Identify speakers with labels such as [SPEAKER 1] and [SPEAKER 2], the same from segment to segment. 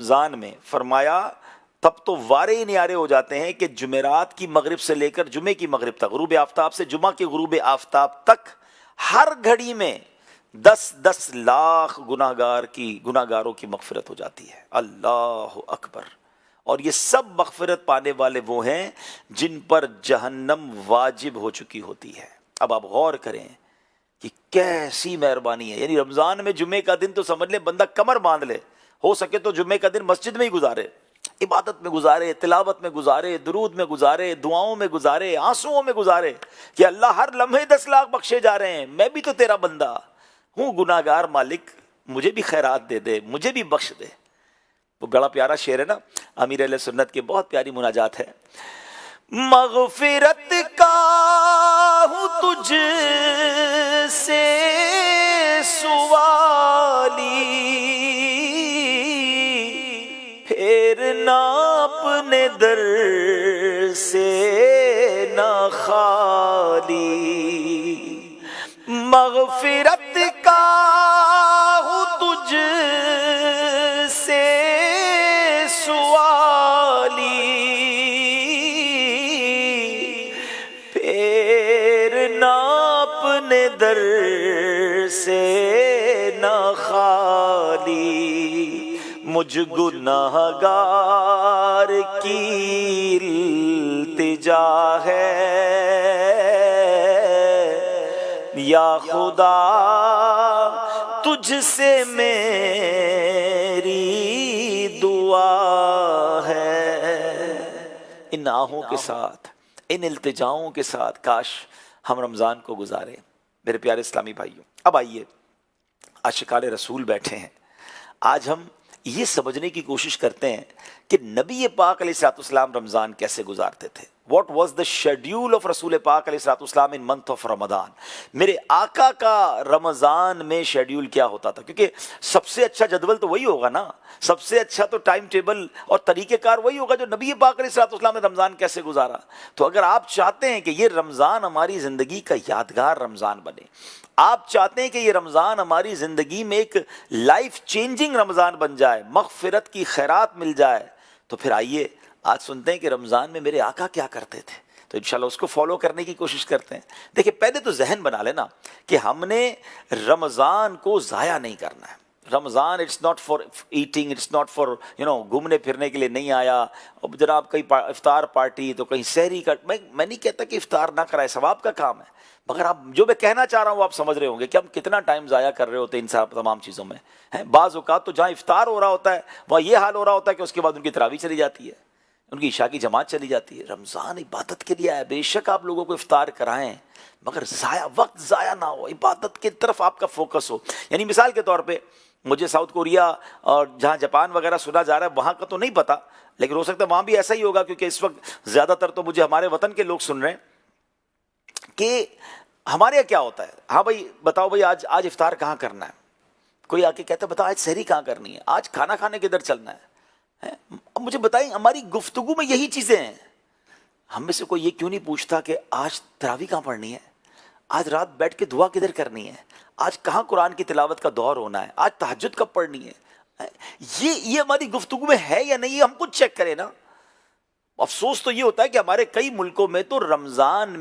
[SPEAKER 1] رمضان میں فرمایا تب تو وارے نیارے ہو جاتے ہیں کہ جمعرات کی مغرب سے لے کر جمعے کی مغرب تک، غروب آفتاب سے جمعہ کے غروب آفتاب تک ہر گھڑی میں 10 لاکھ گناہگاروں کی مغفرت ہو جاتی ہے۔ اللہ اکبر۔ اور یہ سب مغفرت پانے والے وہ ہیں جن پر جہنم واجب ہو چکی ہوتی ہے۔ اب آپ غور کریں کہ کیسی مہربانی ہے، یعنی رمضان میں جمعے کا دن تو سمجھ لیں بندہ کمر باندھ لے، ہو سکے تو جمعے کا دن مسجد میں ہی گزارے، عبادت میں گزارے، تلاوت میں گزارے، درود میں گزارے، دعاؤں میں گزارے، آنسوؤں میں گزارے کہ اللہ ہر لمحے 10 لاکھ بخشے جا رہے ہیں، میں بھی تو تیرا بندہ ہوں، گناہگار مالک، مجھے بھی خیرات دے دے، مجھے بھی بخش دے۔ وہ بڑا پیارا شعر ہے نا، امیر اہل سنت کی بہت پیاری مناجات ہے۔ مغفرت کا ہوں تجھ سے سوالی، پھیرنا اپنے در سے نہ خالی، مغفرت کا ہوں تجھ سے سوالی، پھیرنا اپنے در سے نہ خالی، مجھ گناہگار کی التجا ہے یا خدا تجھ سے میری دعا ہے۔ ان آہوں کے ساتھ، ان التجاؤں کے ساتھ کاش ہم رمضان کو گزارے۔ میرے پیارے اسلامی بھائیوں، اب آئیے، عاشقان رسول بیٹھے ہیں، آج ہم یہ سمجھنے کی کوشش کرتے ہیں کہ نبی پاک علیہ الصلوۃ والسلام رمضان کیسے گزارتے تھے۔ What was the schedule of رسول پاک علیہ الصلوۃ والسلام ان منتھ آف رمضان۔ میرے آقا کا رمضان میں شیڈیول کیا ہوتا تھا، کیونکہ سب سے اچھا جدول تو وہی ہوگا نا، سب سے اچھا تو ٹائم ٹیبل اور طریقہ کار وہی ہوگا جو نبی پاک علیہ الصلوۃ والسلام نے رمضان کیسے گزارا۔ تو اگر آپ چاہتے ہیں کہ یہ رمضان ہماری زندگی کا یادگار رمضان بنے، آپ چاہتے ہیں کہ یہ رمضان ہماری زندگی میں ایک لائف چینجنگ رمضان بن جائے، مغفرت کی خیرات مل جائے، تو پھر آئیے آج سنتے ہیں کہ رمضان میں میرے آقا کیا کرتے تھے، تو انشاءاللہ اس کو فالو کرنے کی کوشش کرتے ہیں۔ دیکھیں، پہلے تو ذہن بنا لینا کہ ہم نے رمضان کو ضائع نہیں کرنا ہے۔ Ramzan it's not for eating, it's not for گھومنے پھرنے کے لیے نہیں آیا، اب جناب کہیں افطار پارٹی تو کہیں سحری کا، میں نہیں کہتا کہ افطار نہ کرائے، ثواب کا کام ہے، مگر آپ جو میں کہنا چاہ رہا ہوں وہ آپ سمجھ رہے ہوں گے کہ ہم کتنا ٹائم ضائع کر رہے ہوتے ہیں ان تمام چیزوں میں۔ بعض اوقات تو جہاں افطار ہو رہا ہوتا ہے وہاں یہ حال ہو رہا ہوتا ہے کہ اس کے بعد ان کی تراویح چلی جاتی ہے، ان کی عشاء کی جماعت چلی جاتی ہے۔ رمضان عبادت کے لیے آیا، بے شک آپ لوگوں کو افطار کرائیں، مگر وقت ضائع نہ ہو، عبادت کی طرف آپ کا فوکس ہو۔ یعنی مثال کے طور پہ مجھے ساؤتھ کوریا اور جہاں جاپان وغیرہ سنا جا رہا ہے وہاں کا تو نہیں پتا، لیکن ہو سکتا ہے وہاں بھی ایسا ہی ہوگا، کیونکہ اس وقت زیادہ تر تو مجھے ہمارے وطن کے لوگ سن رہے ہیں کہ ہمارے یہاں کیا ہوتا ہے، ہاں بھائی بتاؤ بھائی آج افطار کہاں کرنا ہے، کوئی آ کے کہتا ہے بتاؤ آج سحری کہاں کرنی ہے، آج کھانا کھانے کدھر چلنا ہے۔ اب مجھے بتائیں، ہماری گفتگو میں یہی چیزیں ہیں، ہم میں سے کوئی یہ کیوں نہیں پوچھتا کہ آج تراویح کہاں پڑھنی ہے، آج رات بیٹھ کے دعا کدھر کرنی ہے، آج کہاں قرآن کی تلاوت کا دور ہونا ہے، آج تہجد کب پڑھنی ہے۔ یہ ہماری گفتگو میں ہے یا نہیں، ہم خود چیک کریں نا۔ افسوس تو یہ ہوتا ہے کہ ہمارے کئی ملکوں میں تو رمضان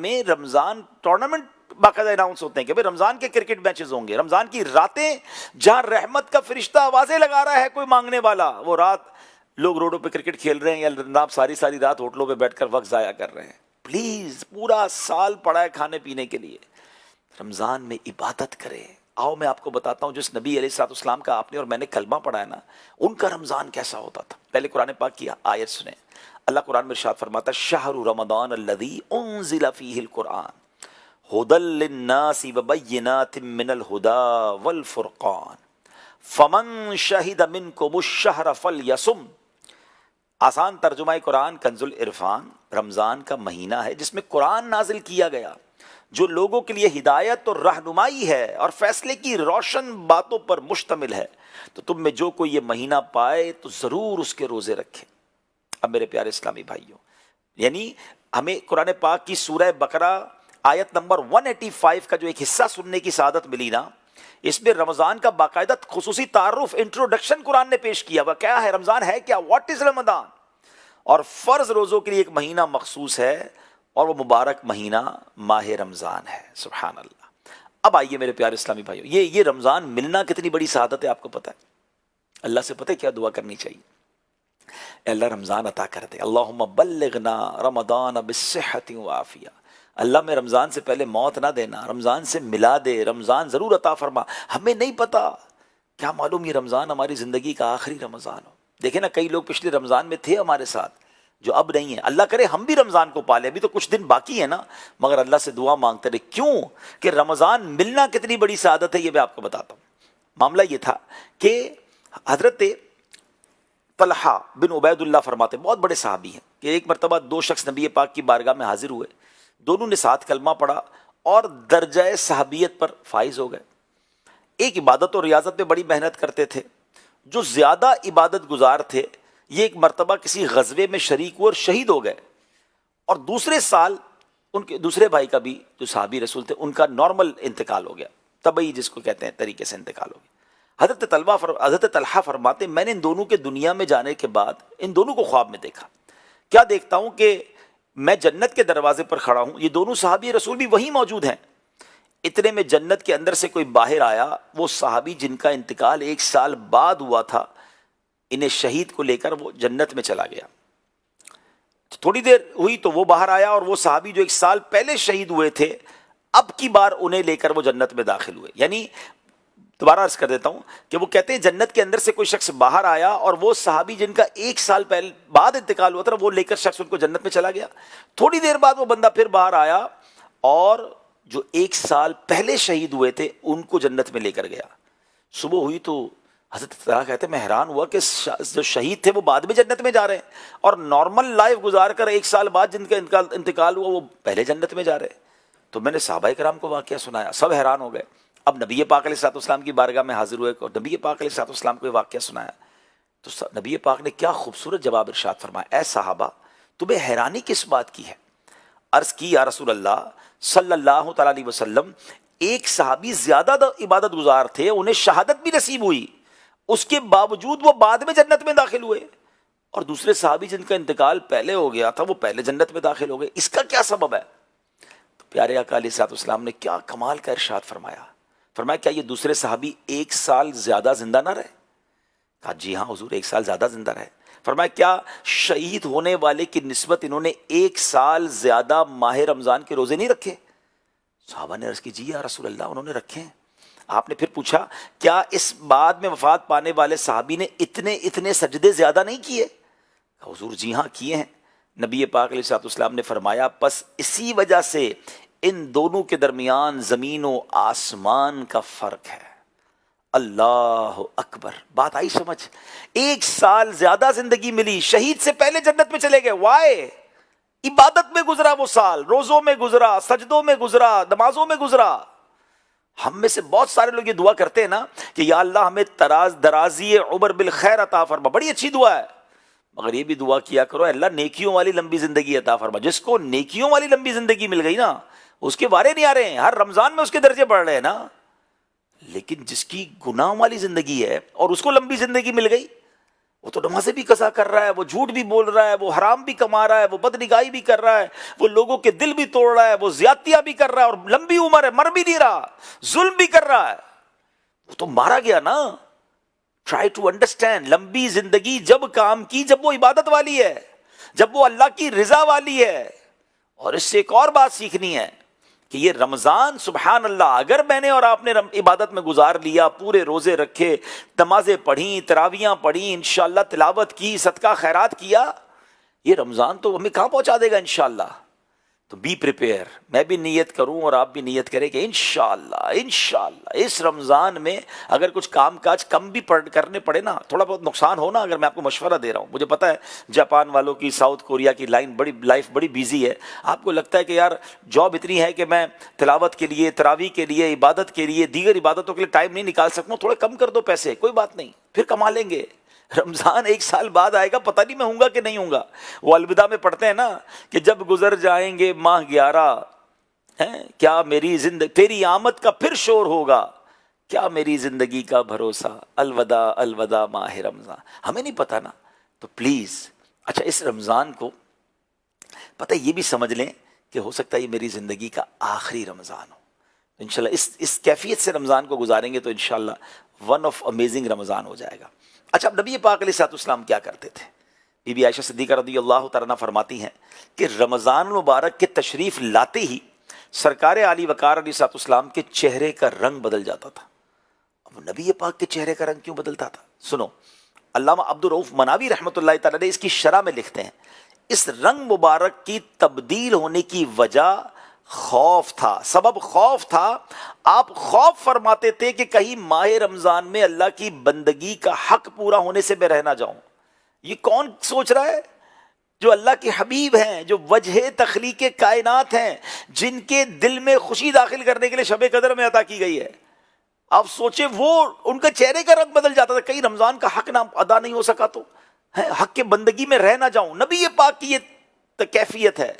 [SPEAKER 1] ٹورنامنٹ باقاعدہ اناؤنس ہوتے ہیں کہ بھئی رمضان کے کرکٹ میچز ہوں گے، رمضان کی راتیں جہاں رحمت کا فرشتہ آوازیں لگا رہا ہے کوئی مانگنے والا، وہ رات لوگ روڈوں پہ کرکٹ کھیل رہے ہیں یا جناب ساری رات ہوٹلوں پہ بیٹھ کر وقت ضائع کر رہے ہیں۔ پلیز، پورا سال پڑا ہے کھانے پینے کے لیے، رمضان میں عبادت کرے۔ آؤ میں آپ کو بتاتا ہوں جس نبی علیہ الصلوۃ والسلام کا آپ نے اور میں نے کلمہ پڑھا ہے نا، ان کا رمضان کیسا ہوتا تھا۔ پہلے قرآن پاک کی آیت سنیں، اللہ قرآن میں ارشاد فرماتا ہے شہر رمضان الذی انزل فیہ القرآن ھدی للناس وبینات من الھدی والفرقان فمن شہد منکم الشہر فلیصم۔ آسان ترجمہ قرآن کنز العرفان، رمضان کا مہینہ ہے جس میں قرآن نازل کیا گیا جو لوگوں کے لیے ہدایت اور رہنمائی ہے اور فیصلے کی روشن باتوں پر مشتمل ہے، تو تم میں جو کوئی یہ مہینہ پائے تو ضرور اس کے روزے رکھے۔ اب میرے پیارے اسلامی بھائیوں، یعنی ہمیں قرآن پاک کی سورہ بقرہ آیت نمبر 185 کا جو ایک حصہ سننے کی سعادت ملی نا، اس میں رمضان کا باقاعدہ خصوصی تعارف، انٹروڈکشن قرآن نے پیش کیا. وہ کیا ہے رمضان، ہے کیا، واٹ از رمضان. اور فرض روزوں کے لیے ایک مہینہ مخصوص ہے اور وہ مبارک مہینہ ماہ رمضان ہے. سبحان اللہ. اب آئیے میرے پیارے اسلامی بھائیو، یہ رمضان ملنا کتنی بڑی سعادت ہے آپ کو پتہ ہے. اللہ سے پتہ ہے کیا دعا کرنی چاہیے؟ اے اللہ رمضان عطا کر دے. اللہم بلغنا رمضان بالصحت وعافیہ. اللہ میں رمضان سے پہلے موت نہ دینا، رمضان سے ملا دے، رمضان ضرور عطا فرما. ہمیں نہیں پتا، کیا معلوم یہ رمضان ہماری زندگی کا آخری رمضان ہو. دیکھیں نا کئی لوگ پچھلے رمضان میں تھے ہمارے ساتھ جو اب نہیں ہیں. اللہ کرے ہم بھی رمضان کو پالیں، ابھی تو کچھ دن باقی ہے نا، مگر اللہ سے دعا مانگتے رہے. کیوں کہ رمضان ملنا کتنی بڑی سعادت ہے، یہ میں آپ کو بتاتا ہوں. معاملہ یہ تھا کہ حضرت طلحہ بن عبید اللہ فرماتے، بہت بڑے صحابی ہیں، کہ ایک مرتبہ دو شخص نبی پاک کی بارگاہ میں حاضر ہوئے. دونوں نے ساتھ کلمہ پڑھا اور درجہ صحابیت پر فائز ہو گئے. ایک عبادت اور ریاضت میں بڑی محنت کرتے تھے. جو زیادہ عبادت گزار تھے یہ ایک مرتبہ کسی غزوے میں شریک ہوئے اور شہید ہو گئے. اور دوسرے سال ان کے دوسرے بھائی کا بھی جو صحابی رسول تھے ان کا نارمل انتقال ہو گیا، طبعی جس کو کہتے ہیں طریقے سے انتقال ہو گیا. حضرت طلحہ فرماتے میں نے ان دونوں کے دنیا میں جانے کے بعد ان دونوں کو خواب میں دیکھا. کیا دیکھتا ہوں کہ میں جنت کے دروازے پر کھڑا ہوں، یہ دونوں صحابی رسول بھی وہیں موجود ہیں. اتنے میں جنت کے اندر سے کوئی باہر آیا، وہ صحابی جن کا انتقال 1 سال بعد ہوا تھا، انہیں شہید کو لے کر وہ جنت میں چلا گیا. تھوڑی دیر ہوئی تو وہ باہر آیا اور وہ صحابی جو 1 سال پہلے شہید ہوئے تھے اب کی بار انہیں لے کر وہ جنت میں داخل ہوئے. یعنی دوبارہ عرض کر دیتا ہوں کہ وہ کہتے ہیں جنت کے اندر سے کوئی شخص باہر آیا اور وہ صحابی جن کا 1 سال پہلے بعد انتقال ہوا تھا وہ لے کر شخص ان کو جنت میں چلا گیا. تھوڑی دیر بعد وہ بندہ پھر باہر آیا اور جو 1 سال پہلے شہید ہوئے تھے ان کو جنت میں لے کر گیا. صبح ہوئی تو حضرت طلحہ کہتے ہیں میں حیران ہوا کہ جو شہید تھے وہ بعد میں جنت میں جا رہے ہیں اور نارمل لائف گزار کر 1 سال بعد جن کا انتقال ہوا وہ پہلے جنت میں جا رہے ہیں. تو میں نے صحابہ کرام کو واقعہ سنایا، سب حیران ہو گئے. اب نبی پاک علیہ الصلوۃ والسلام کی بارگاہ میں حاضر ہوئے اور نبی پاک علیہ الصلوۃ والسلام کو یہ واقعہ سنایا. تو نبی پاک نے کیا خوبصورت جواب ارشاد فرمایا، اے صحابہ تمہیں حیرانی کس بات کی ہے؟ عرض کی یا رسول اللہ صلی اللہ تعالی علیہ وسلم، ایک صحابی زیادہ عبادت گزار تھے، انہیں شہادت بھی نصیب ہوئی، اس کے باوجود وہ بعد میں جنت میں داخل ہوئے، اور دوسرے صحابی جن کا انتقال پہلے ہو گیا تھا وہ پہلے جنت میں داخل ہو گئے. اس کا کیا سبب ہے؟ تو پیارے آقا علیہ الصلوۃ والسلام نے کیا کمال کا ارشاد فرمایا. فرمایا کیا یہ دوسرے صحابی 1 سال زیادہ زندہ نہ رہے؟ کہا جی ہاں حضور 1 سال زیادہ زندہ رہے. فرمایا کیا شہید ہونے والے کی نسبت انہوں نے 1 سال زیادہ ماہ رمضان کے روزے نہیں رکھے؟ صحابہ نے عرض کی جی یا رسول اللہ انہوں نے رکھے ہیں. آپ نے پھر پوچھا کیا اس بعد میں وفات پانے والے صحابی نے اتنے سجدے زیادہ نہیں کیے؟ کہا حضور جی ہاں کیے ہیں. نبی پاک علیہ الصلوۃ والسلام نے فرمایا پس اسی وجہ سے ان دونوں کے درمیان زمین و آسمان کا فرق ہے. اللہ اکبر. بات آئی سمجھ؟ 1 سال زیادہ زندگی ملی، شہید سے پہلے جنت میں چلے گئے. وائے؟ عبادت میں گزرا وہ سال، روزوں میں گزرا، سجدوں میں گزرا، نمازوں میں گزرا. ہم میں سے بہت سارے لوگ یہ دعا کرتے ہیں نا کہ یا اللہ ہمیں درازی عمر بالخیر عطا فرما، بڑی اچھی دعا ہے، مگر یہ بھی دعا کیا کرو اللہ نیکیوں والی لمبی زندگی عطا فرما. جس کو نیکیوں والی لمبی زندگی مل گئی نا اس کے وارے نہیں آ رہے ہیں، ہر رمضان میں اس کے درجے بڑھ رہے ہیں نا. لیکن جس کی گناہ والی زندگی ہے اور اس کو لمبی زندگی مل گئی، وہ تو نمازیں بھی قضا کر رہا ہے، وہ جھوٹ بھی بول رہا ہے، وہ حرام بھی کما رہا ہے، وہ بدنگاہی بھی کر رہا ہے، وہ لوگوں کے دل بھی توڑ رہا ہے، وہ زیادتیاں بھی کر رہا ہے، اور لمبی عمر ہے، مر بھی نہیں رہا، ظلم بھی کر رہا ہے. وہ تو مارا گیا نا. ٹرائی ٹو انڈرسٹینڈ، لمبی زندگی جب کام کی جب وہ عبادت والی ہے، جب وہ اللہ کی رضا والی ہے. اور اس سے ایک اور بات سیکھنی ہے کہ یہ رمضان سبحان اللہ اگر میں نے اور آپ نے عبادت میں گزار لیا، پورے روزے رکھے، نمازیں پڑھیں، تراویحاں پڑھیں، انشاءاللہ تلاوت کی، صدقہ خیرات کیا، یہ رمضان تو ہمیں کہاں پہنچا دے گا انشاءاللہ. تو بی پریپیئر. میں بھی نیت کروں اور آپ بھی نیت کریں کہ انشاءاللہ اس رمضان میں اگر کچھ کام کاج کم بھی کرنے پڑے نا، تھوڑا بہت نقصان ہونا، اگر میں آپ کو مشورہ دے رہا ہوں، مجھے پتا ہے جاپان والوں کی، ساؤتھ کوریا کی لائف بڑی بیزی ہے. آپ کو لگتا ہے کہ یار جاب اتنی ہے کہ میں تلاوت کے لیے، تراویح کے لیے، عبادت کے لیے، دیگر عبادتوں کے لیے ٹائم نہیں نکال سکتا، تھوڑے کم کر دو پیسے، کوئی بات نہیں، پھر کما لیں گے. رمضان 1 سال بعد آئے گا، پتہ نہیں میں ہوں گا کہ نہیں ہوں گا. وہ الوداع میں پڑھتے ہیں نا کہ جب گزر جائیں گے ماہ 11 کیا میری زندگی تیری آمد کا پھر شور ہوگا، کیا میری زندگی کا بھروسہ، الوداع الوداع ماہ رمضان. ہمیں نہیں پتا نا، تو پلیز اچھا اس رمضان کو پتہ یہ بھی سمجھ لیں کہ ہو سکتا ہے یہ میری زندگی کا آخری رمضان ہو. انشاءاللہ اس کیفیت سے رمضان کو گزاریں گے تو انشاءاللہ ون آف امیزنگ رمضان ہو جائے گا. اچھا اب نبی پاک علیہ الصلوۃ والسلام کیا کرتے تھے؟ بی بی عائشہ صدیقہ رضی اللہ تعالیٰ عنہ فرماتی ہیں کہ رمضان المبارک کے تشریف لاتے ہی سرکار علی وقار علیہ الصلوۃ والسلام کے چہرے کا رنگ بدل جاتا تھا. اب نبی پاک کے چہرے کا رنگ کیوں بدلتا تھا؟ سنو، علامہ عبدالرؤف مناوی رحمۃ اللہ تعالیٰ نے اس کی شرح میں لکھتے ہیں اس رنگ مبارک کی تبدیل ہونے کی وجہ خوف تھا، سبب خوف تھا. آپ خوف فرماتے تھے کہ کہیں ماہ رمضان میں اللہ کی بندگی کا حق پورا ہونے سے میں رہ نہ جاؤں. یہ کون سوچ رہا ہے؟ جو اللہ کے حبیب ہیں، جو وجہ تخلیق کائنات ہیں، جن کے دل میں خوشی داخل کرنے کے لیے شب قدر میں عطا کی گئی ہے. آپ سوچیں وہ ان کا چہرے کا رنگ بدل جاتا تھا، کہیں رمضان کا حق نہ ادا نہیں ہو سکا تو حق کے بندگی میں رہ نہ جاؤں. نبی پاک کی یہ کیفیت ہے.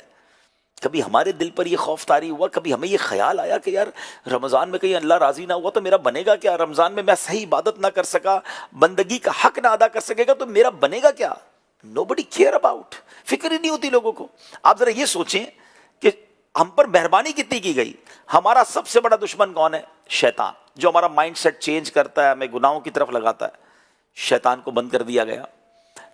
[SPEAKER 1] کبھی ہمارے دل پر یہ خوف طاری ہوا، کبھی ہمیں یہ خیال آیا کہ یار رمضان میں کہیں اللہ راضی نہ ہوا تو میرا بنے گا کیا؟ رمضان میں صحیح عبادت نہ کر سکا، بندگی کا حق نہ ادا کر سکے گا تو میرا بنے گا کیا؟ nobody care about. فکر ہی نہیں ہوتی لوگوں کو. آپ ذرا یہ سوچیں کہ ہم پر مہربانی کتنی کی گئی. ہمارا سب سے بڑا دشمن کون ہے؟ شیطان، جو ہمارا مائنڈ سیٹ چینج کرتا ہے، ہمیں گناہوں کی طرف لگاتا ہے. شیطان کو بند کر دیا گیا.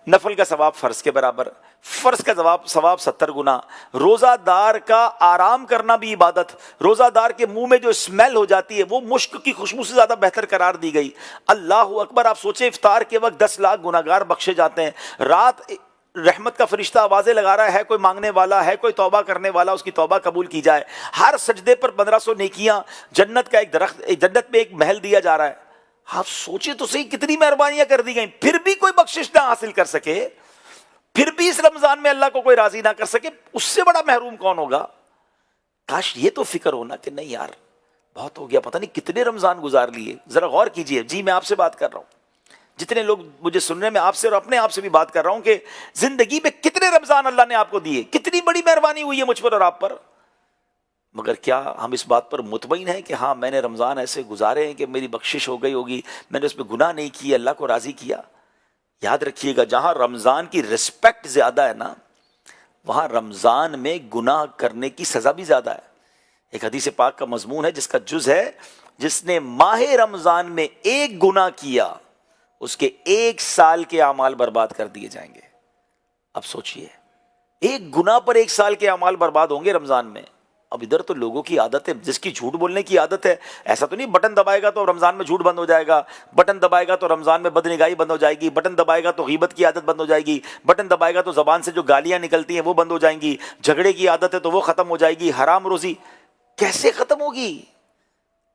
[SPEAKER 1] نفل کا ثواب فرض کے برابر، فرض کا ثواب 70 گنا. روزہ دار کا آرام کرنا بھی عبادت. روزہ دار کے منہ میں جو اسمیل ہو جاتی ہے وہ مشک کی خوشبو سے زیادہ بہتر قرار دی گئی. اللہ اکبر. آپ سوچیں افطار کے وقت 10 لاکھ گناہگار بخشے جاتے ہیں. رات رحمت کا فرشتہ آوازیں لگا رہا ہے کوئی مانگنے والا ہے، کوئی توبہ کرنے والا، اس کی توبہ قبول کی جائے. ہر سجدے پر 1500 نیکیاں، جنت کا ایک درخت، جنت میں ایک محل دیا جا رہا ہے. آپ سوچیں تو صحیح کتنی مہربانیاں کر دی گئیں، پھر بھی کوئی بخشش نہ حاصل کر سکے، پھر بھی اس رمضان میں اللہ کو کوئی راضی نہ کر سکے. اس سے بڑا محروم کون ہوگا؟ کاش یہ تو فکر ہونا کہ نہیں یار بہت ہو گیا، پتہ نہیں کتنے رمضان گزار لیے. ذرا غور کیجئے. جی میں آپ سے بات کر رہا ہوں، جتنے لوگ مجھے سننے میں آپ سے اور اپنے آپ سے بھی بات کر رہا ہوں کہ زندگی میں کتنے رمضان اللہ نے آپ کو دیے، کتنی بڑی مہربانی ہوئی ہے مجھ پر اور آپ پر. مگر کیا ہم اس بات پر مطمئن ہیں کہ ہاں میں نے رمضان ایسے گزارے ہیں کہ میری بخشش ہو گئی ہوگی، میں نے اس میں گناہ نہیں کیے، اللہ کو راضی کیا؟ یاد رکھیے گا جہاں رمضان کی رسپیکٹ زیادہ ہے نا، وہاں رمضان میں گناہ کرنے کی سزا بھی زیادہ ہے. ایک حدیث پاک کا مضمون ہے جس کا جز ہے، جس نے ماہ رمضان میں ایک گناہ کیا اس کے 1 سال کے اعمال برباد کر دیے جائیں گے. اب سوچئے، ایک گناہ پر 1 سال کے اعمال برباد ہوں گے رمضان میں. اب ادھر تو لوگوں کی عادت ہے، جس کی جھوٹ بولنے کی عادت ہے، ایسا تو نہیں بٹن دبائے گا تو رمضان میں جھوٹ بند ہو جائے گا، بٹن دبائے گا تو رمضان میں بدنگاہی بند ہو جائے گی، بٹن دبائے گا تو غیبت کی عادت بند ہو جائے گی، بٹن دبائے گا تو زبان سے جو گالیاں نکلتی ہیں وہ بند ہو جائیں گی، جھگڑے کی عادت ہے تو وہ ختم ہو جائے گی، حرام روزی کیسے ختم ہوگی؟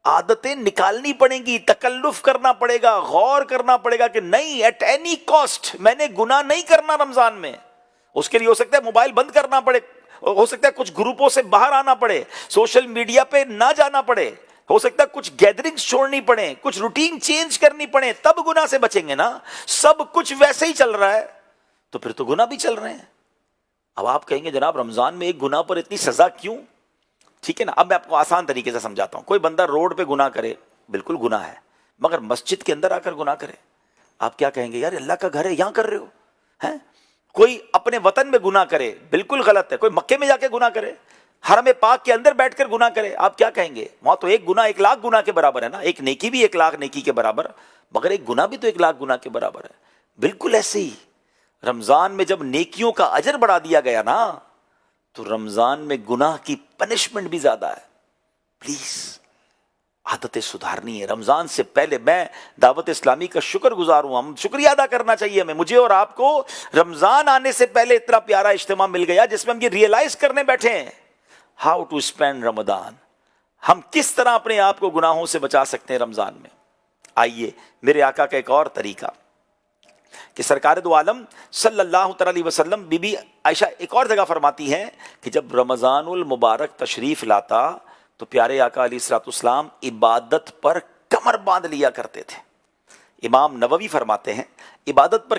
[SPEAKER 1] عادتیں نکالنی پڑیں گی، تکلف کرنا پڑے گا، غور کرنا پڑے گا کہ نہیں ایٹ اینی کاسٹ میں نے گناہ نہیں کرنا رمضان میں. اس کے لیے ہو سکتا ہے موبائل بند کرنا پڑے، ہو سکتا ہے کچھ گروپوں سے باہر آنا پڑے، سوشل میڈیا پہ نہ جانا پڑے، ہو سکتا ہے کچھ گیدرنگز چھوڑنی پڑے، کچھ روٹین چینج کرنی پڑے، تب گناہ سے بچیں گے نا. سب کچھ ویسے ہی چل رہا ہے تو پھر تو گناہ بھی چل رہے ہیں. اب آپ کہیں گے جناب رمضان میں ایک گناہ پر اتنی سزا کیوں؟ ٹھیک ہے نا، اب میں آپ کو آسان طریقے سے سمجھاتا ہوں. کوئی بندہ روڈ پہ گناہ کرے، بالکل گناہ ہے، مگر مسجد کے اندر آ کر گناہ کرے، آپ کیا کہیں گے؟ یار اللہ کا گھر ہے یہاں کر رہے ہو ہیں. کوئی اپنے وطن میں گناہ کرے، بالکل غلط ہے. کوئی مکے میں جا کے گناہ کرے، حرم پاک کے اندر بیٹھ کر گناہ کرے، آپ کیا کہیں گے؟ وہاں تو ایک گناہ 1 لاکھ گناہ کے برابر ہے نا. ایک نیکی بھی 1 لاکھ نیکی کے برابر، مگر ایک گناہ بھی تو 1 لاکھ گناہ کے برابر ہے. بالکل ایسے ہی رمضان میں جب نیکیوں کا اجر بڑھا دیا گیا نا، تو رمضان میں گناہ کی پنشمنٹ بھی زیادہ ہے. پلیز عادتیں سدھارنی ہے. رمضان سے پہلے میں دعوت اسلامی کا شکر گزار ہوں، ہم شکریہ ادا کرنا چاہیے ہمیں. مجھے اور آپ کو رمضان آنے سے پہلے اتنا پیارا اجتماع مل گیا جس میں ہم یہ ریئلائز کرنے بیٹھے ہیں ہاؤ ٹو اسپینڈ رمضان. ہم کس طرح اپنے آپ کو گناہوں سے بچا سکتے ہیں رمضان میں. آئیے میرے آقا کا ایک اور طریقہ کہ سرکار دو عالم صلی اللہ تعالی علیہ وسلم، بی بی عائشہ ایک اور جگہ فرماتی ہیں کہ جب رمضان المبارک تشریف لاتا تو پیارے آقا علیہ الصلوۃ والسلام عبادت پر کمر باندھ لیا کرتے تھے. امام نووی فرماتے ہیں عبادت پر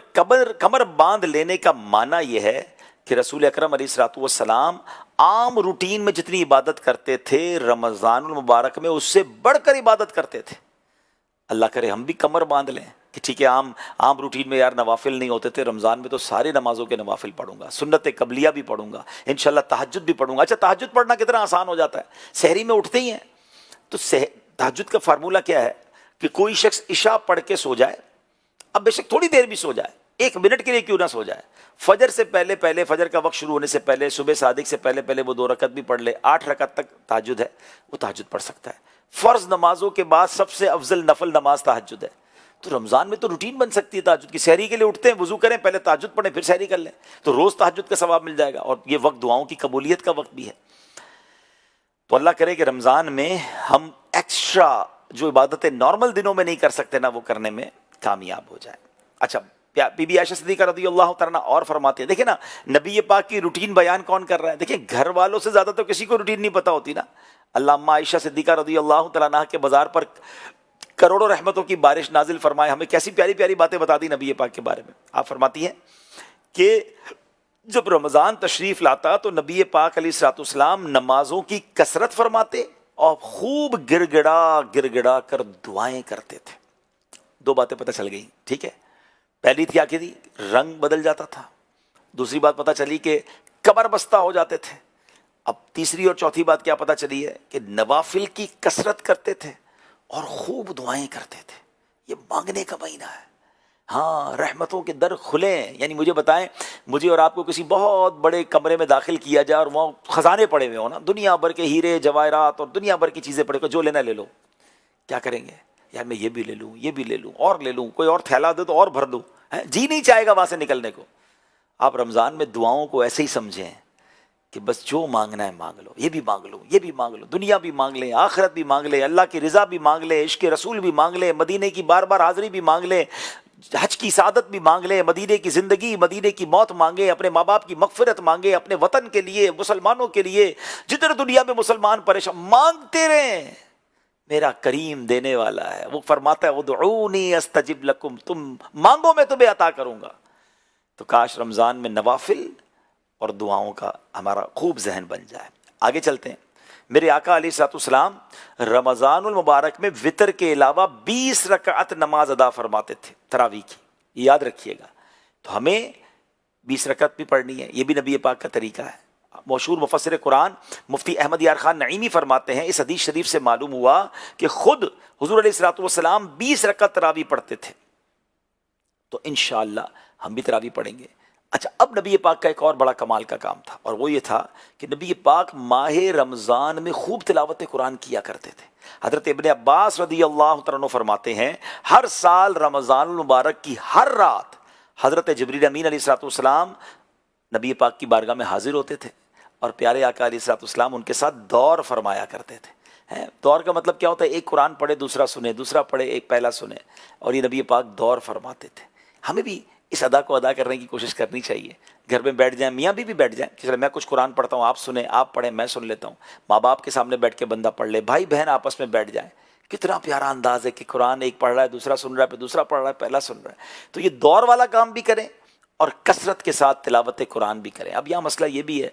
[SPEAKER 1] کمر باندھ لینے کا معنی یہ ہے کہ رسول اکرم علیہ الصلوۃ والسلام عام روٹین میں جتنی عبادت کرتے تھے رمضان المبارک میں اس سے بڑھ کر عبادت کرتے تھے. اللہ کرے ہم بھی کمر باندھ لیں کہ ٹھیک ہے عام روٹین میں یار نوافل نہیں ہوتے تھے، رمضان میں تو ساری نمازوں کے نوافل پڑھوں گا، سنت قبلیہ بھی پڑھوں گا، انشاءاللہ تہجد بھی پڑھوں گا۔ اچھا تہجد پڑھنا کتنا آسان ہو جاتا ہے، سحری میں اٹھتے ہی ہیں تو تہجد کا فارمولہ کیا ہے کہ کوئی شخص عشاء پڑھ کے سو جائے، اب بے شک تھوڑی دیر بھی سو جائے، 1 منٹ کے لیے کیوں نہ سو جائے، فجر سے پہلے فجر کا وقت شروع ہونے سے پہلے صبح صادق سے پہلے وہ 2 رکعت بھی پڑھ لے، 8 رکعت تک تہجد ہے، وہ تہجد پڑھ سکتا ہے۔ فرض نمازوں کے بعد سب سے افضل نفل نماز تہجد ہے، تو رمضان میں تو روٹین بن سکتی ہے تہجد کی، سحری کے لیے اٹھتے ہیں، وضو کریں، پہلے تہجد پڑھیں، پھر سحری کر لیں، تو روز تہجد کا ثواب مل جائے گا، اور یہ وقت دعاؤں کی قبولیت کا وقت بھی ہے۔ تو اللہ کرے کہ رمضان میں ہم ایکسٹرا جو عبادتیں نارمل دنوں میں نہیں کر سکتے نا، وہ کرنے میں کامیاب ہو جائیں۔ اچھا بی بی عائشہ صدیقہ رضی اللہ تعالیٰ اور فرماتے ہیں، دیکھیں نا نبی پاک کی روٹین بیان کون کر رہا ہے، دیکھیں گھر والوں سے زیادہ تو کسی کو روٹین نہیں پتا ہوتی نا۔ اللہ اما عائشہ صدیقہ رضی اللہ تعالیٰ کے بازار پر کروڑوں رحمتوں کی بارش نازل فرمائے، ہمیں کیسی پیاری پیاری باتیں بتا دی نبی پاک کے بارے میں۔ آپ فرماتی ہیں کہ جب رمضان تشریف لاتا تو نبی پاک علیہ الصلوۃ والسلام نمازوں کی کثرت فرماتے اور خوب گڑ گڑا کر دعائیں کرتے تھے۔ 2 باتیں پتہ چل گئی، ٹھیک ہے، پہلی تھی آخری تھی رنگ بدل جاتا تھا، دوسری بات پتہ چلی کہ کمر بستہ ہو جاتے تھے، اب تیسری اور چوتھی بات کیا پتہ چلی ہے کہ نوافل کی کثرت کرتے تھے اور خوب دعائیں کرتے تھے۔ یہ مانگنے کا مہینہ ہے، ہاں رحمتوں کے در کھلیں، یعنی مجھے بتائیں، مجھے اور آپ کو کسی بہت بڑے کمرے میں داخل کیا جائے اور وہاں خزانے پڑے ہوئے ہوں نا، دنیا بھر کے ہیرے جواہرات اور دنیا بھر کی چیزیں پڑے ہوئے، جو لینا لے لو، کیا کریں گے یار میں یہ بھی لے لوں، یہ بھی لے لوں، اور لے لوں، کوئی اور تھیلا دے تو اور بھر دوں، جی نہیں چاہے گا وہاں سے نکلنے کو۔ آپ رمضان میں دعاؤں کو ایسے ہی سمجھیں کہ بس جو مانگنا ہے مانگ لو، یہ بھی مانگ لو، یہ بھی مانگ لو، دنیا بھی مانگ لیں، آخرت بھی مانگ لیں، اللہ کی رضا بھی مانگ لیں، عشق رسول بھی مانگ لیں، مدینے کی بار بار حاضری بھی مانگ لیں، حج کی سعادت بھی مانگ لیں، مدینے کی زندگی، مدینے کی موت مانگیں، اپنے ماں باپ کی مغفرت مانگیں، اپنے وطن کے لیے، مسلمانوں کے لیے، جدھر دنیا میں مسلمان پریشان، مانگتے رہیں، میرا کریم دینے والا ہے، وہ فرماتا ہے ادعونی استجب لکم، تم مانگو میں تمہیں عطا کروں گا۔ تو کاش رمضان میں نوافل اور دعاؤں کا ہمارا خوب ذہن بن جائے۔ آگے چلتے ہیں، میرے آقا علیہ الصلوۃ والسلام رمضان المبارک میں وطر کے علاوہ 20 رکعت نماز ادا فرماتے تھے تراویح کی، یہ یاد رکھیے گا، تو ہمیں 20 رکعت بھی پڑھنی ہے، یہ بھی نبی پاک کا طریقہ ہے۔ مشہور مفسر قرآن مفتی احمد یار خان نعیمی فرماتے ہیں، اس حدیث شریف سے معلوم ہوا کہ خود حضور علیہ الصلوۃ والسلام 20 رکعت تراویح پڑھتے تھے، تو انشاءاللہ ہم بھی تراویح پڑھیں گے۔ اچھا اب نبی پاک کا ایک اور بڑا کمال کا کام تھا، اور وہ یہ تھا کہ نبی پاک ماہ رمضان میں خوب تلاوت قرآن کیا کرتے تھے۔ حضرت ابن عباس رضی اللہ تعالیٰ عنہ فرماتے ہیں، ہر سال رمضان المبارک کی ہر رات حضرت جبریل امین علیہ الصلوۃ والسلام نبی پاک کی بارگاہ میں حاضر ہوتے تھے، اور پیارے آقا علیہ الصلوۃ والسلام ان کے ساتھ دور فرمایا کرتے تھے۔ دور کا مطلب کیا ہوتا ہے، ایک قرآن پڑھے دوسرا سنے، دوسرا پڑھے ایک پہلا سنے، اور یہ نبی پاک دور فرماتے تھے۔ ہمیں بھی اس ادا کو ادا کرنے کی کوشش کرنی چاہیے، گھر میں بیٹھ جائیں، میاں بھی بیٹھ جائیں کہ چلے میں کچھ قرآن پڑھتا ہوں، آپ سنیں، آپ پڑھیں، میں سن لیتا ہوں، ماں باپ کے سامنے بیٹھ کے بندہ پڑھ لے، بھائی بہن آپس میں بیٹھ جائیں۔ کتنا پیارا انداز ہے کہ قرآن ایک پڑھ رہا ہے دوسرا سن رہا ہے، پھر دوسرا پڑھ رہا ہے پہلا سن رہا ہے، تو یہ دور والا کام بھی کریں اور کثرت کے ساتھ تلاوت قرآن بھی کریں۔ اب یہاں مسئلہ یہ بھی ہے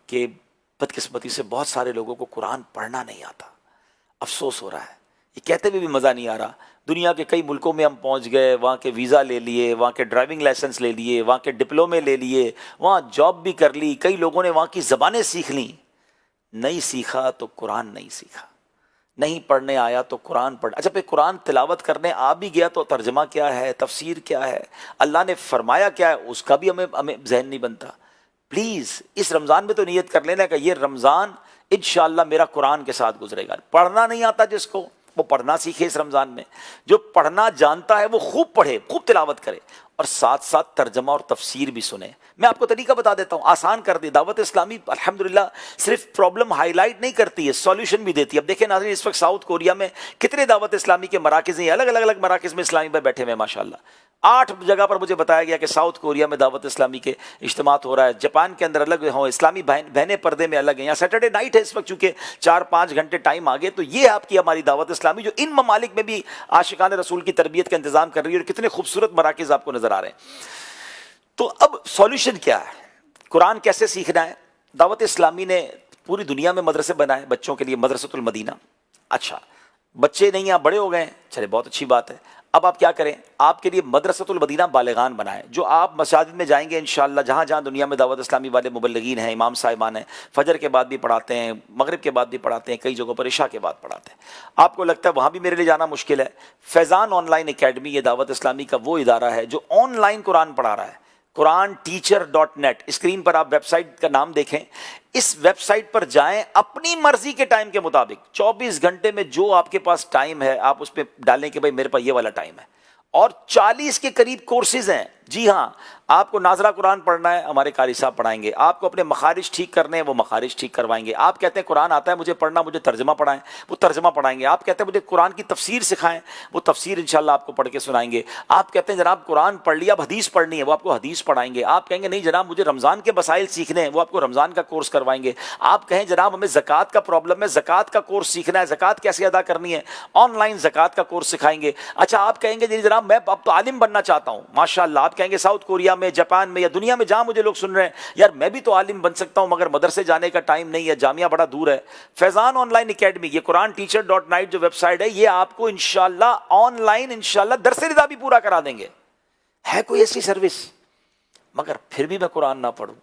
[SPEAKER 1] کہ بدقسمتی سے بہت سارے لوگوں کو قرآن پڑھنا نہیں آتا، افسوس ہو رہا ہے، یہ کہتے ہوئے بھی مزہ نہیں آ رہا۔ دنیا کے کئی ملکوں میں ہم پہنچ گئے، وہاں کے ویزا لے لیے، وہاں کے ڈرائیونگ لائسنس لے لیے، وہاں کے ڈپلومے لے لیے، وہاں جاب بھی کر لی، کئی لوگوں نے وہاں کی زبانیں سیکھ لیں، نہیں سیکھا تو قرآن نہیں سیکھا، نہیں پڑھنے آیا تو قرآن پڑھ۔ اچھا پھر قرآن تلاوت کرنے آ بھی گیا تو ترجمہ کیا ہے، تفسیر کیا ہے، اللہ نے فرمایا کیا ہے، اس کا بھی ہمیں ذہن نہیں بنتا۔ پلیز اس رمضان میں تو نیت کر لینا کہ یہ رمضان انشاءاللہ میرا قرآن کے ساتھ گزرے گا۔ پڑھنا نہیں آتا جس کو، وہ پڑھنا سیکھے اس رمضان میں، جو پڑھنا جانتا ہے وہ خوب پڑھے، خوب تلاوت کرے، اور ساتھ ساتھ ترجمہ اور تفسیر بھی سنیں۔ میں آپ کو طریقہ بتا دیتا ہوں، آسان کر دی دعوت اسلامی الحمدللہ، صرف پرابلم ہائی لائٹ نہیں کرتی ہے، سولوشن بھی دیتی ہے۔ اب دیکھیں ناظرین، اس وقت ساؤتھ کوریا میں کتنے دعوت اسلامی کے مراکز ہیں، الگ الگ مراکز میں اسلامی بھائی بیٹھے ہوئے ہیں ماشاءاللہ۔ 8 جگہ پر مجھے بتایا گیا کہ ساؤتھ کوریا میں دعوت اسلامی کے اجتماعات ہو رہا ہے، جاپان کے اندر الگ ہوں، اسلامی بہنیں پردے میں الگ ہیں، یا سیٹرڈے نائٹ ہے اس وقت، چونکہ 4-5 گھنٹے ٹائم آگے، تو یہ آپ کی ہماری دعوت اسلامی جو ان ممالک میں بھی عاشقان رسول کی تربیت کا انتظام کر رہی ہے، اور کتنے خوبصورت مراکز آپ کو نظر آ رہے ہیں۔ تو اب سولوشن کیا ہے، قرآن کیسے سیکھنا ہے؟ دعوت اسلامی نے پوری دنیا میں مدرسے بنائے بچوں کے لیے، مدرسۃ المدینہ۔ اچھا بچے نہیں ہیں، بڑے ہو گئے ہیں، چلے بہت اچھی بات ہے. اب آپ کیا کریں، آپ کے لیے مدرسۃ المدینہ بالغان بنائیں، جو آپ مساجد میں جائیں گے انشاءاللہ، جہاں جہاں دنیا میں دعوت اسلامی والے مبلغین ہیں، امام صاحبان ہیں، فجر کے بعد بھی پڑھاتے ہیں، مغرب کے بعد بھی پڑھاتے ہیں، کئی جگہوں پر عشاء کے بعد پڑھاتے ہیں. آپ کو لگتا ہے وہاں بھی میرے لیے جانا مشکل ہے، فیضان آن لائن اکیڈمی یہ دعوت اسلامی کا وہ ادارہ ہے جو آن لائن قرآن پڑھا رہا ہے. قرآن ٹیچر .net، اسکرین پر آپ ویب سائٹ کا نام دیکھیں، اس ویب سائٹ پر جائیں، اپنی مرضی کے ٹائم کے مطابق 24 گھنٹے میں جو آپ کے پاس ٹائم ہے آپ اس پہ ڈالیں کہ بھائی میرے پاس یہ والا ٹائم ہے. اور 40 کے قریب کورسز ہیں. جی ہاں، آپ کو ناظرہ قرآن پڑھنا ہے، ہمارے قاری صاحب پڑھائیں گے. آپ کو اپنے مخارج ٹھیک کرنے ہیں، وہ مخارج ٹھیک کروائیں گے. آپ کہتے ہیں قرآن آتا ہے مجھے پڑھنا، مجھے ترجمہ پڑھائیں، وہ ترجمہ پڑھائیں گے. آپ کہتے ہیں مجھے قرآن کی تفسیر سکھائیں، وہ تفسیر انشاءاللہ آپ کو پڑھ کے سنائیں گے. آپ کہتے ہیں جناب قرآن پڑھ لیا اب حدیث پڑھنی ہے، وہ آپ کو حدیث پڑھائیں گے. آپ کہیں گے نہیں جناب مجھے رمضان کے مسائل سیکھنے ہیں، وہ آپ کو رمضان کا کورس کروائیں گے. آپ کہیں جناب ہمیں زکوٰۃ کا پرابلم ہے، زکوٰۃ کا کورس سیکھنا ہے، زکوٰۃ کیسے ادا کرنی ہے، آن لائن زکوٰۃ کا کورس سکھائیں گے. اچھا آپ کہیں گے جی جناب میں اب تو عالم بننا چاہتا ہوں، ماشاءاللہ. آپ کہیں گے ساؤتھ کوریا میں، جاپان میں، یا دنیا میں جہاں مجھے لوگ سن رہے ہیں، یار میں بھی تو عالم بن سکتا ہوں مگر مدرسے جانے کا ٹائم نہیں ہے، جامعہ بڑا دور ہے. فیضان آن لائن اکیڈمی، یہ قرآن ٹیچر .net جو ویب سائٹ ہے، یہ آپ کو انشاءاللہ آن لائن انشاءاللہ درس رضا بھی پورا کرا دیں گے. ہے کوئی ایسی سروس؟ مگر پھر بھی میں قرآن نہ پڑھوں.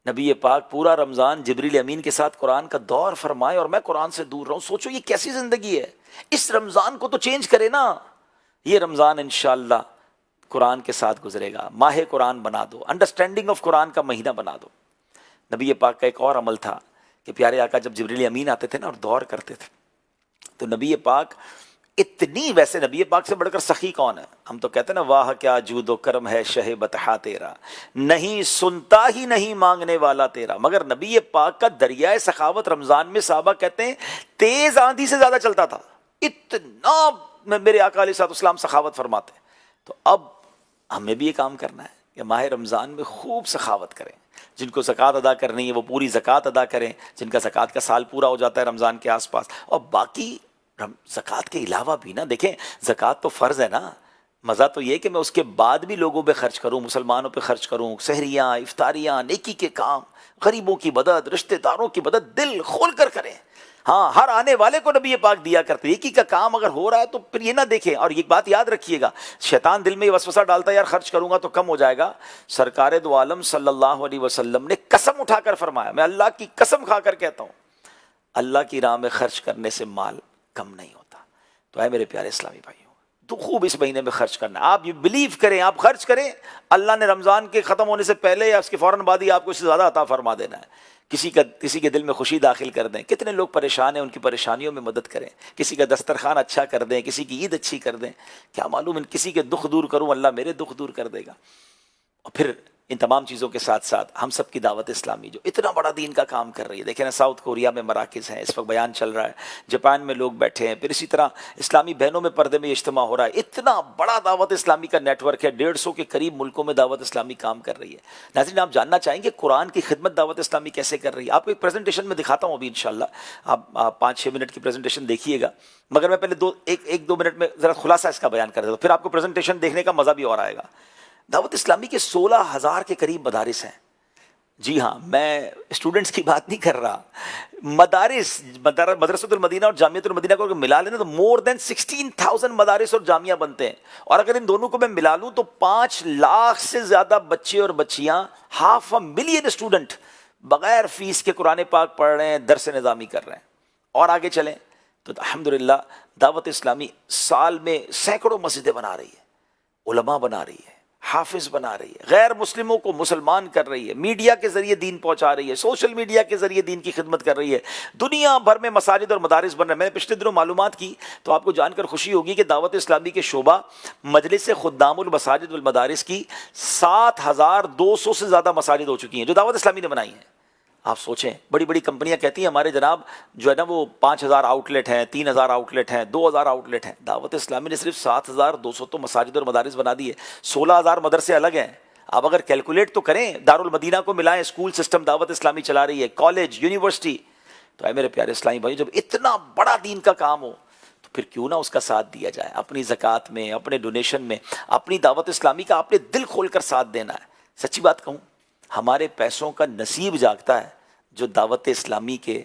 [SPEAKER 1] نبی پاک پورا رمضان جبریل امین کے ساتھ قرآن کا دور فرمائے اور میں قرآن سے دور رہوں. سوچو یہ کیسی زندگی ہے. اس رمضان کو تو چینج کرے نا. یہ رمضان انشاءاللہ قرآن کے ساتھ گزرے گا. ماہ قرآن بنا دو، انڈرسٹینڈنگ آف قرآن کا مہینہ بنا دو. نبی پاک کا ایک اور عمل تھا کہ پیارے آقا جب جبریل امین آتے تھے نا اور دور کرتے تھے تو نبی پاک اتنی، ویسے نبی پاک سے بڑھ کر سخی کون ہے؟ ہم تو کہتے ہیں نا واہ کیا جود و کرم ہے شہ بطحا تیرا، نہیں سنتا ہی نہیں مانگنے والا تیرا. مگر نبی پاک کا دریائے سخاوت رمضان میں صحابہ کہتے ہیں تیز آندھی سے زیادہ چلتا تھا. اتنا میرے آقا علیہ الصلوۃ والسلام سخاوت فرماتے. تو اب ہمیں بھی یہ کام کرنا ہے کہ ماہ رمضان میں خوب سخاوت کریں. جن کو زکوٰۃ ادا کرنی ہے وہ پوری زکوٰۃ ادا کریں، جن کا زکوٰۃ کا سال پورا ہو جاتا ہے رمضان کے آس پاس. اور باقی زکوٰۃ کے علاوہ بھی نا دیکھیں، زکوٰۃ تو فرض ہے نا، مزہ تو یہ کہ میں اس کے بعد بھی لوگوں پہ خرچ کروں، مسلمانوں پہ خرچ کروں، سحریاں، افطاریاں، نیکی کے کام، غریبوں کی مدد، رشتہ داروں کی مدد دل کھول کر کریں. ہاں ہر آنے والے کو نبی پاک دیا کرتے. ایک ہی کا کام اگر ہو رہا ہے تو پھر یہ نہ دیکھیں. اور یہ بات یاد رکھیے گا، شیطان دل میں یہ وسوسہ ڈالتا ہے یار خرچ کروں گا تو کم ہو جائے گا. سرکار دو عالم صلی اللہ علیہ وسلم نے قسم اٹھا کر فرمایا، میں اللہ کی قسم کھا کر کہتا ہوں، اللہ کی راہ میں خرچ کرنے سے مال کم نہیں ہوتا. تو اے میرے پیارے اسلامی بھائیوں، تو خوب اس مہینے میں خرچ کرنا. آپ یہ بلیو کریں، آپ خرچ کریں، اللہ نے رمضان کے ختم ہونے سے پہلے یا اس کے فوراً بعد ہی آپ کو اس سے زیادہ عطا فرما دینا ہے. کسی کے دل میں خوشی داخل کر دیں. کتنے لوگ پریشان ہیں، ان کی پریشانیوں میں مدد کریں. کسی کا دسترخوان اچھا کر دیں، کسی کی عید اچھی کر دیں. کیا معلوم کسی کے دکھ دور کروں، اللہ میرے دکھ دور کر دے گا. اور پھر ان تمام چیزوں کے ساتھ ساتھ ہم سب کی دعوت اسلامی جو اتنا بڑا دین کا کام کر رہی ہے، دیکھیں نا ساؤتھ کوریا میں مراکز ہیں، اس وقت بیان چل رہا ہے، جاپان میں لوگ بیٹھے ہیں، پھر اسی طرح اسلامی بہنوں میں پردے میں اجتماع ہو رہا ہے. اتنا بڑا دعوت اسلامی کا نیٹ ورک ہے، 150 کے قریب ملکوں میں دعوت اسلامی کام کر رہی ہے. ناظرین آپ جاننا چاہیں گے قرآن کی خدمت دعوت اسلامی کیسے کر رہی ہے؟ آپ کو ایک پریزنٹیشن میں دکھاتا ہوں ابھی انشاءاللہ. آپ 5-6 منٹ کی پریزنٹیشن دیکھیے گا، مگر میں پہلے 1-2 منٹ میں ذرا خلاصہ اس کا بیان کر دیتا ہوں، پھر آپ کو پریزنٹیشن دیکھنے کا مزہ بھی اور آئے گا. دعوت اسلامی کے 16,000 کے قریب مدارس ہیں. جی ہاں، میں اسٹوڈنٹس کی بات نہیں کر رہا، مدرسۃ المدینہ اور جامعۃ المدینہ کو اگر ملا لینا تو مور دین 16,000 مدارس اور جامعہ بنتے ہیں. اور اگر ان دونوں کو میں ملا لوں تو 5 لاکھ سے زیادہ بچے اور بچیاں، 500,000 اسٹوڈنٹ بغیر فیس کے قرآن پاک پڑھ رہے ہیں، درس نظامی کر رہے ہیں. اور آگے چلیں تو الحمدللہ دعوت اسلامی سال میں سینکڑوں مسجدیں بنا رہی ہے، علماء بنا رہی ہے، حافظ بنا رہی ہے، غیر مسلموں کو مسلمان کر رہی ہے، میڈیا کے ذریعے دین پہنچا رہی ہے، سوشل میڈیا کے ذریعے دین کی خدمت کر رہی ہے. دنیا بھر میں مساجد اور مدارس بن رہے ہیں. میں نے پچھلے دنوں معلومات کی تو آپ کو جان کر خوشی ہوگی کہ دعوت اسلامی کے شعبہ مجلس خدام المساجد والمدارس کی 7,200 سے زیادہ مساجد ہو چکی ہیں جو دعوت اسلامی نے بنائی ہیں. آپ سوچیں، بڑی بڑی کمپنیاں کہتی ہیں ہمارے جناب جو ہے نا وہ 5,000 آؤٹ لیٹ ہیں، 3,000 آؤٹ لیٹ ہیں، 2,000 آؤٹ لیٹ ہیں. دعوت اسلامی نے صرف 7,200 تو مساجد اور مدارس بنا دی ہے. 16,000 مدرسے الگ ہیں. آپ اگر کیلکولیٹ تو کریں، دارالمدینہ کو ملائیں، اسکول سسٹم دعوت اسلامی چلا رہی ہے، کالج، یونیورسٹی. تو اے میرے پیارے اسلامی بھائی، جب اتنا بڑا دین کا کام ہو تو پھر کیوں نہ اس کا ساتھ دیا جائے. اپنی زکوٰۃ میں، اپنے ڈونیشن میں، اپنی دعوت اسلامی کا آپ نے دل کھول کر ساتھ دینا ہے. سچی بات کہوں، ہمارے پیسوں کا نصیب جاگتا ہے جو دعوت اسلامی کے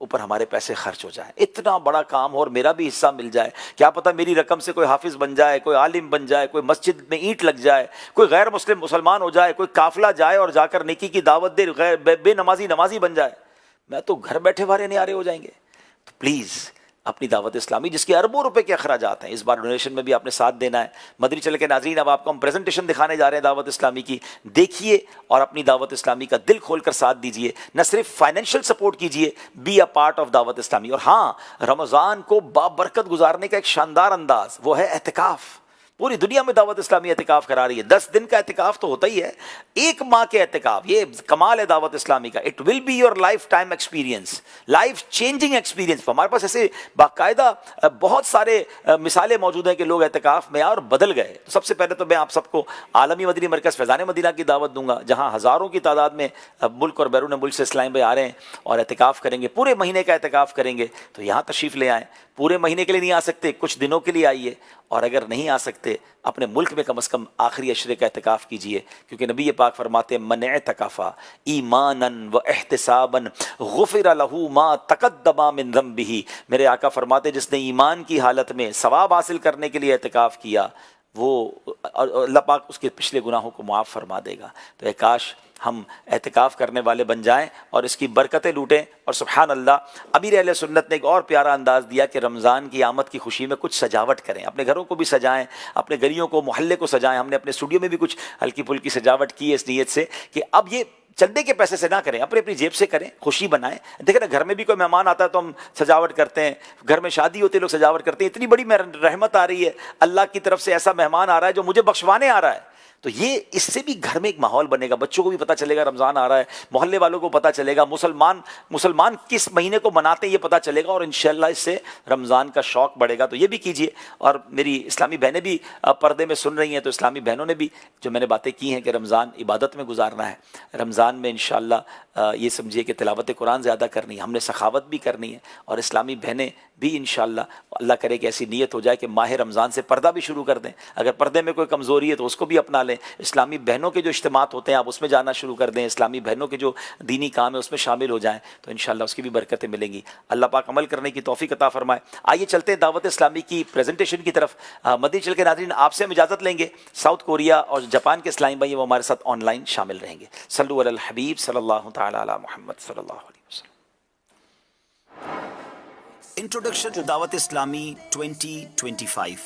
[SPEAKER 1] اوپر ہمارے پیسے خرچ ہو جائیں، اتنا بڑا کام ہو اور میرا بھی حصہ مل جائے، کیا پتہ میری رقم سے کوئی حافظ بن جائے، کوئی عالم بن جائے، کوئی مسجد میں اینٹ لگ جائے، کوئی غیر مسلم مسلمان ہو جائے، کوئی قافلہ جائے اور جا کر نیکی کی دعوت دے، غیر بے نمازی نمازی بن جائے، میں تو گھر بیٹھے وارے نیارے ہو جائیں گے۔ تو پلیز اپنی دعوت اسلامی جس کے اربوں روپے کے اخراجات ہیں، اس بار ڈونیشن میں بھی آپ نے ساتھ دینا ہے۔ مدنی چل کے ناظرین، اب آپ کو ہم پریزنٹیشن دکھانے جا رہے ہیں دعوت اسلامی کی، دیکھیے اور اپنی دعوت اسلامی کا دل کھول کر ساتھ دیجئے، نہ صرف فائنینشیل سپورٹ کیجئے، بی اے پارٹ آف دعوت اسلامی۔ اور ہاں، رمضان کو بابرکت گزارنے کا ایک شاندار انداز وہ ہے اعتکاف۔ پوری دنیا میں دعوت اسلامی اعتکاف کرا رہی ہے، 10 دن کا اعتکاف تو ہوتا ہی ہے، 1 ماہ کے اعتکاف، یہ کمال ہے دعوت اسلامی کا۔ It will be your lifetime experience, life changing experience. ہمارے پاس ایسے باقاعدہ بہت سارے مثالیں موجود ہیں کہ لوگ اعتکاف میں اور بدل گئے۔ تو سب سے پہلے تو میں آپ سب کو عالمی مدنی مرکز فیضان مدینہ کی دعوت دوں گا، جہاں ہزاروں کی تعداد میں ملک اور بیرون ملک سے اسلام بھائی آ رہے ہیں اور اعتکاف کریں گے، پورے مہینے کا اعتکاف کریں گے۔ تو یہاں تشریف لے آئیں، پورے مہینے کے لیے نہیں آ سکتے، کچھ دنوں کے لیے آئیے، اور اگر نہیں آ سکتے اپنے ملک میں کم از کم آخری عشرے کا اعتکاف کیجئے، کیونکہ نبی پاک فرماتے ہیں من اعتکف ایمانا و احتسابا غفر له ما تقدم من ذنبہ۔ میرے آقا فرماتے جس نے ایمان کی حالت میں ثواب حاصل کرنے کے لیے اعتکاف کیا، وہ اللہ پاک اس کے پچھلے گناہوں کو معاف فرما دے گا۔ تو اے کاش ہم اعتکاف کرنے والے بن جائیں اور اس کی برکتیں لوٹیں۔ اور سبحان اللہ، امیر اہل سنت نے ایک اور پیارا انداز دیا کہ رمضان کی آمد کی خوشی میں کچھ سجاوٹ کریں، اپنے گھروں کو بھی سجائیں، اپنے گلیوں کو، محلے کو سجائیں۔ ہم نے اپنے اسٹوڈیو میں بھی کچھ ہلکی پھلکی سجاوٹ کی ہے اس نیت سے کہ اب یہ چندے کے پیسے سے نہ کریں، اپنی جیب سے کریں، خوشی بنائیں۔ دیکھیں نا، گھر میں بھی کوئی مہمان آتا ہے تو ہم سجاوٹ کرتے ہیں، گھر میں شادی ہوتی ہے لوگ سجاوٹ کرتے ہیں۔ اتنی بڑی رحمت آ رہی ہے اللہ کی طرف سے، ایسا مہمان آ رہا ہے جو مجھے بخشوانے آ رہا ہے، تو یہ اس سے بھی گھر میں ایک ماحول بنے گا، بچوں کو بھی پتہ چلے گا رمضان آ رہا ہے، محلے والوں کو پتہ چلے گا، مسلمان کس مہینے کو مناتے ہیں یہ پتہ چلے گا، اور انشاءاللہ اس سے رمضان کا شوق بڑھے گا۔ تو یہ بھی کیجئے۔ اور میری اسلامی بہنیں بھی پردے میں سن رہی ہیں، تو اسلامی بہنوں نے بھی جو میں نے باتیں کی ہیں کہ رمضان عبادت میں گزارنا ہے، رمضان میں انشاءاللہ یہ سمجھیے کہ تلاوت قرآن زیادہ کرنی ہے، ہم نے سخاوت بھی کرنی ہے، اور اسلامی بہنیں بھی انشاءاللہ اللہ کرے کہ ایسی نیت ہو جائے کہ ماہ رمضان سے پردہ بھی شروع کر دیں۔ اگر پردے میں کوئی کمزوری ہے تو اس کو بھی اپنا لیں، اسلامی بہنوں کے جو اجتماعات ہوتے ہیں آپ اس میں جانا شروع کر دیں، اسلامی بہنوں کے جو دینی کام ہے اس میں شامل ہو جائیں، تو انشاءاللہ اس کی بھی برکتیں ملیں گی۔ اللہ پاک عمل کرنے کی توفیق عطا فرمائے۔ آئیے چلتے ہیں دعوت اسلامی کی پریزنٹیشن کی طرف۔ مدنی چل کے ناظرین، آپ سے ہم اجازت لیں گے، ساؤتھ کوریا اور جاپان کے اسلامی بھائی وہ ہمارے ساتھ آن لائن شامل رہیں گے۔ صلو علی الحبیب صلی اللہ تعالی علی محمد صلی اللہ علیہ وسلم۔ انٹروڈکشن ٹو دعوت اسلامی 2025۔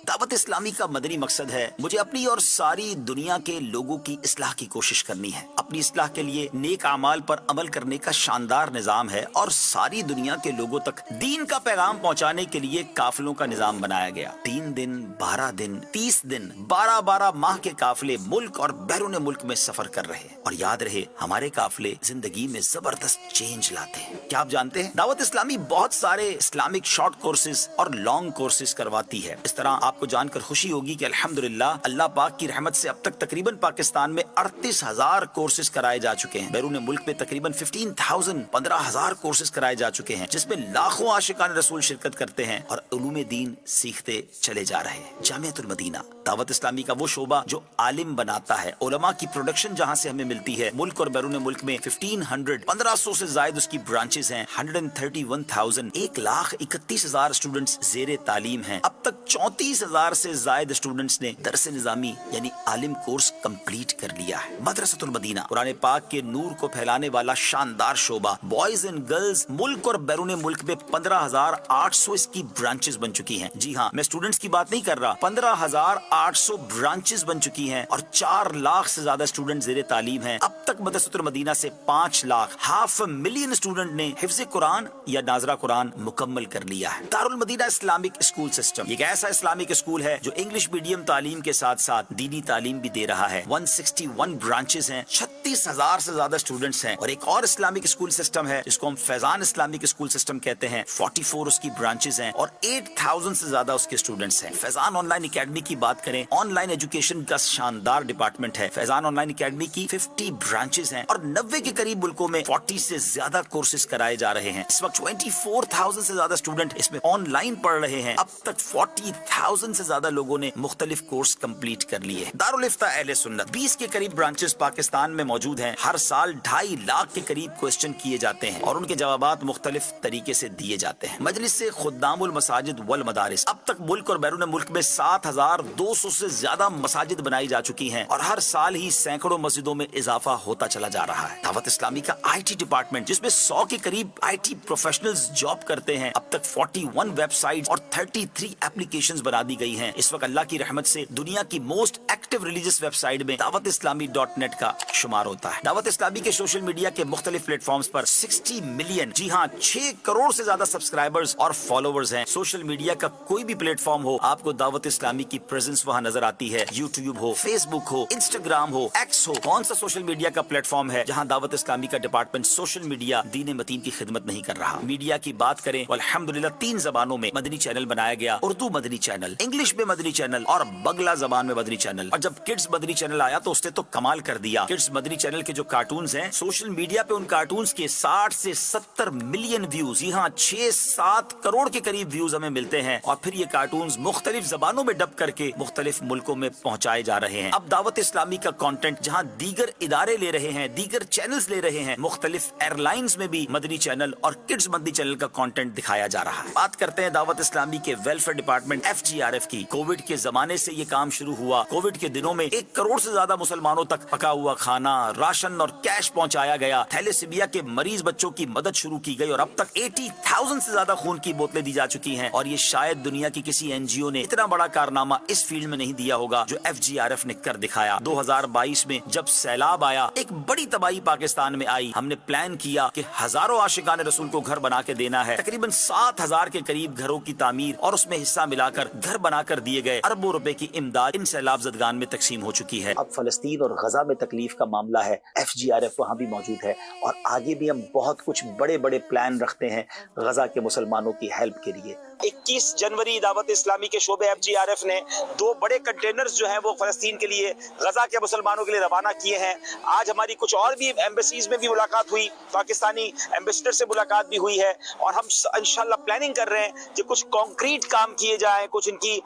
[SPEAKER 1] دعوت اسلامی کا مدنی مقصد ہے مجھے اپنی اور ساری دنیا کے لوگوں کی اصلاح کی کوشش کرنی ہے۔ اپنی اصلاح کے لیے نیک اعمال پر عمل کرنے کا شاندار نظام ہے، اور ساری دنیا کے لوگوں تک دین کا پیغام پہنچانے کے لیے قافلوں کا نظام بنایا گیا۔ 3 دن، 12 دن، 30 دن، 12 ماہ کے قافلے ملک اور بیرون ملک میں سفر کر رہے ہیں، اور یاد رہے ہمارے قافلے زندگی میں زبردست چینج لاتے ہیں۔ کیا آپ جانتے ہیں دعوت اسلامی بہت سارے اسلامک شارٹ کورسز اور لانگ کورسز کرواتی ہے۔ اس طرح آپ کو جان کر خوشی ہوگی کہ الحمدللہ اللہ پاک کی رحمت سے اب تک تقریباً پاکستان میں 38,000 کورسز کرائے جا چکے ہیں۔ بیرون ملک میں تقریباً 15,000 کورسز کرائے جا چکے ہیں، جس میں لاکھوں عاشقان رسول شرکت کرتے ہیں اور علوم دین سیکھتے چلے جا رہے ہیں۔ جامعۃ المدینہ دعوت اسلامی کا وہ شعبہ جو عالم بناتا ہے، علماء کی پروڈکشن جہاں سے ہمیں ملتی ہے۔ ملک اور بیرون ملک میں 1500 سے زائد اس کی برانچز ہیں، 131,000 1,31,000 اسٹوڈنٹس زیر تعلیم ہیں۔ اب تک 34,000 سے زائد اسٹوڈنٹس نے درس نظامی یعنی عالم کورس کمپلیٹ کر لیا ہے۔ مدرسۃ المدینہ قرآن پاک کے نور کو پھیلانے والا شاندار شعبہ، بوائز اینڈ گرلز ملک اور بیرون ملک میں 15,800 اس کی برانچز بن چکی ہیں۔ جی ہاں، میں اسٹوڈنٹس کی بات نہیں کر رہا، 15,800 برانچز بن چکی ہیں، اور 4 لاکھ سے زیادہ اسٹوڈنٹ زیر تعلیم ہیں۔ اب تک مدرسۃ المدینہ سے 5 لاکھ 500,000 اسٹوڈنٹ نے حفظ قرآن یا ناظرہ قرآن مکمل کر لیا ہے۔ دارالمدینہ اسلامک اسکول سسٹم ایک ایسا اسلامک اسکول ہے جو انگلش میڈیم تعلیم کے ساتھ ساتھ دینی تعلیم بھی دے رہا ہے۔ 161 برانچز ہیں، 36,000 سے زیادہ اسٹوڈنٹس ہیں۔ اور ایک اور اسلامک اسکول سسٹم ہے جس کو ہم فیضان اسلامک اسکول سسٹم کہتے ہیں، 44 اس کی برانچز ہیں اور 8,000 سے زیادہ اس کے اسٹوڈنٹس ہیں۔ فیضان آن لائن اکیڈمی کی بات کریں، آن لائن ایجوکیشن کا شاندار ڈپارٹمنٹ ہے۔ فیضان آن لائن اکیڈمی کی 50 برانچز ہیں اور 90 کے قریب ملکوں میں 40 سے زیادہ کورسز کرائے جا رہے ہیں۔ اس وقت 24,000 سے زیادہ اسٹوڈنٹ اس میں آن لائن پڑھ رہے ہیں۔ اب تک 40,000 سے زیادہ لوگوں نے مختلف کورس کمپلیٹ کر لیے۔ دارالفتہ اہل سنت 20 کے قریب برانچز پاکستان میں
[SPEAKER 2] موجود ہیں. ہر سال 2.5 لاکھ کے قریب کوسچن کیے جاتے ہیں اور ان کے جوابات مختلف طریقے سے دیے جاتے ہیں. مجلس سے خدام المساجد والمدارس اب تک ملک اور بیرون ملک میں 7,200 سے زیادہ مساجد بنائی جا چکی ہیں اور ہر سال ہی سینکڑوں مسجدوں میں اضافہ ہوتا چلا جا رہا ہے. دعوت اسلامی کا IT ڈپارٹمنٹ جس میں 100 کے قریب IT پروفیشنلز جاب کرتے ہیں, اب تک 41 ویب سائٹس اور 33 اپلیکیشنز بنا دی گئی ہیں. اس وقت اللہ کی رحمت سے دنیا کی most active religious website میں دعوت اسلامی .net کا شمار ہوتا ہے. دعوت اسلامی کے سوشل میڈیا کے مختلف پلیٹ فارمز پر 60 ملین, جی ہاں 6 کروڑ سے زیادہ سبسکرائبرز اور فالوورز ہیں. سوشل میڈیا کا کوئی بھی پلیٹ فارم ہو, آپ کو دعوت اسلامی کی پریزنس وہاں نظر آتی ہے. یوٹیوب ہو, فیس بک ہو, انسٹاگرام ہو, ایکس ہو, کون سا سوشل میڈیا کا پلیٹ فارم ہے جہاں دعوت اسلامی کا ڈپارٹمنٹ سوشل میڈیا دین متین کی خدمت نہیں کر رہا. میڈیا کی بات کریں الحمدللہ 3 زبانوں میں مدنی چینل بنایا گیا. اردو مدنی چینل, انگلش میں مدنی چینل اور بنگلہ زبان میں مدنی چینل. اور جب کڈز مدنی چینل آیا تو اس نے تو کمال کر دیا. کڈز مدنی چینل کے جو کارٹونز ہیں, سوشل میڈیا پہ ان کارٹونز کے 60 سے 70 ملین ویوز, یہاں 6-7 کروڑ کے قریب ویوز ہمیں ملتے ہیں. اور پھر یہ کارٹونز مختلف زبانوں میں ڈب کر کے مختلف ملکوں میں پہنچائے جا رہے ہیں. اب دعوت اسلامی کا کانٹینٹ جہاں دیگر ادارے لے رہے ہیں, دیگر چینلز لے رہے ہیں, مختلف ایئر لائنز میں بھی مدنی چینل اور کڈز مدنی چینل کا کانٹینٹ دکھایا جا رہا ہے. بات کرتے ہیں دعوت اسلامی کے ویلفیئر ڈپارٹمنٹ FGRF کی. کووڈ کے زمانے سے یہ کام شروع ہوا. کووڈ کے دنوں میں 1 کروڑ سے زیادہ مسلمانوں تک پکا ہوا کھانا, راشن اور کیش پہنچایا گیا. تھیلیسیمیا کے مریض بچوں کی مدد شروع کی گئی اور اب تک 80,000 سے زیادہ خون کی بوتلیں دی جا چکی ہیں. اور یہ شاید دنیا کی کسی NGO نے اتنا بڑا کارنامہ اس فیلڈ میں نہیں دیا ہوگا جو FGRF نے کر دکھایا. 2022 میں جب سیلاب آیا, ایک بڑی تباہی پاکستان میں آئی, ہم نے پلان کیا کہ ہزاروں عاشقان رسول کو گھر بنا کے دینا ہے. تقریباً 7,000 کے قریب گھروں کی تعمیر اور اس میں حصہ ملا کر گھر بنا کر دیے گئے. اربوں روپے کی امداد ان سیلاب زدگان میں تقسیم ہو چکی ہے. اب فلسطین اور غزہ میں تکلیف کا معاملہ ہے, FGRF وہاں بھی موجود ہے اور آگے بھی ہم بہت کچھ بڑے بڑے پلان رکھتے ہیں غزہ کے مسلمانوں کی ہیلپ کے لیے. 21 جنوری دعوت اسلامی کے شعبے FGRF نے 2 بڑے کنٹینرز جو ہیں وہ فلسطین کے لیے, غزہ کے مسلمانوں کے لیے روانہ کیے ہیں. آج ہماری کچھ اور بھی ایمبیسیز میں بھی ملاقات ہوئی, پاکستانی ایمبیسڈر سے ملاقات بھی ہوئی ہے اور ہم انشاءاللہ پلاننگ کر رہے ہیں کہ کچھ کانکریٹ کام کیے جائیں, کچھ ان کی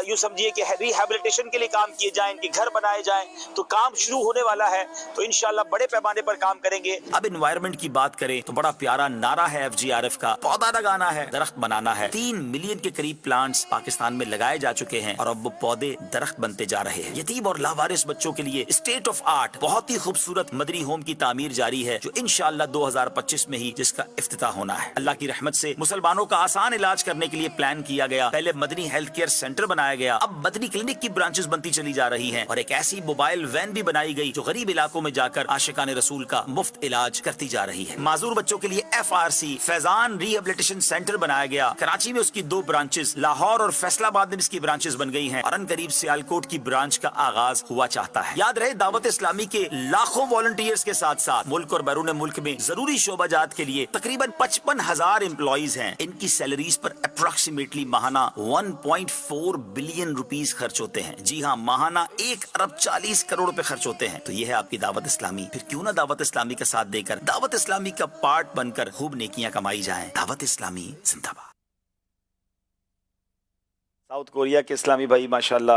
[SPEAKER 2] یوں سمجھیے کہ ریہیبلیٹیشن کے لیے کام کیے جائیں, ان کے گھر بنائے جائیں. تو کام شروع ہونے والا ہے, تو انشاءاللہ بڑے پیمانے پر کام کریں گے. اب انوائرمنٹ کی بات کریں تو بڑا پیارا نعرہ ہے FGRF کا, پودا لگانا ہے, درخت بنانا ہے. 3 ملین کے قریب پلانٹس پاکستان میں لگائے جا چکے ہیں اور اب وہ پودے درخت بنتے جا رہے ہیں. یتیم اور لاوارث بچوں کے لیے اسٹیٹ آف آرٹ بہت ہی خوبصورت مدنی ہوم کی تعمیر جاری ہے جو انشاءاللہ 2025 میں ہی جس کا افتتاح ہونا ہے. اللہ کی رحمت سے مسلمانوں کا آسان علاج کرنے کے لیے پلان کیا گیا. پہلے مدنی ہیلتھ کیئر سینٹر بنایا گیا, اب مدنی کلینک کی برانچز بنتی چلی جا رہی ہیں اور ایک ایسی موبائل وین بھی بنائی گئی جو غریب علاقوں میں جا کر عاشقان رسول کا مفت علاج کرتی جا رہی ہے. معذور بچوں کے لیے FRC فیضان ریہیبلیٹیشن سینٹر بنایا گیا. کراچی میں اس کی 2 برانچز, لاہور اور فیصل آباد میں اس کی برانچز بن گئی ہیں اور ان قریب سیالکوٹ کی برانچ کا آغاز ہوا چاہتا ہے. یاد رہے دعوت اسلامی کے لاکھوں والنٹیئرز کے ساتھ ساتھ ملک اور بیرون ملک میں ضروری شعبہ جات کے لیے تقریباً 55,000 امپلائیز ہیں. ان کی سیلریز پر اپروکسیمیٹلی ماہانہ 1.4 بلین روپیز خرچ ہوتے ہیں. جی ہاں, ماہانہ 1 ارب 40 کروڑ روپے خرچ ہوتے ہیں. تو یہ ہے آپ کی دعوت اسلامی. پھر کیوں نہ دعوت اسلامی کا ساتھ دے کر دعوت اسلامی کا پارٹ بن کر خوب نیکیاں کمائی جائیں. دعوت اسلامی زندہ باد.
[SPEAKER 1] ساؤتھ کوریا کے اسلامی بھائی ماشاءاللہ